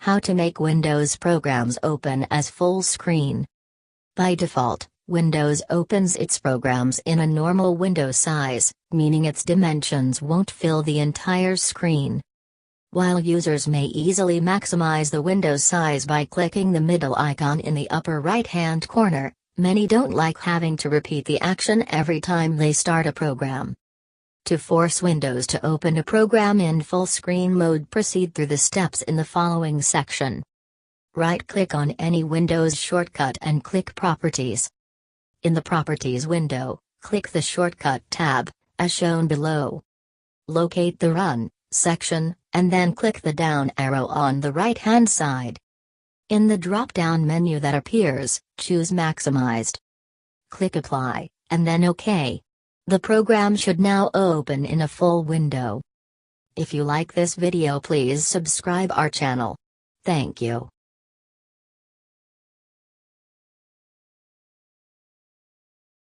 How to make Windows programs open as full screen. By default, Windows opens its programs in a normal window size, meaning its dimensions won't fill the entire screen. While users may easily maximize the window size by clicking the middle icon in the upper right-hand corner, many don't like having to repeat the action every time they start a program. To force Windows to open a program in full screen mode, proceed through the steps in the following section. Right-click on any Windows shortcut and click Properties. In the Properties window, click the Shortcut tab, as shown below. Locate the Run section, and then click the down arrow on the right-hand side. In the drop-down menu that appears, choose Maximized. Click Apply, and then OK. The program should now open in a full window. If you like this video, please subscribe our channel. Thank you.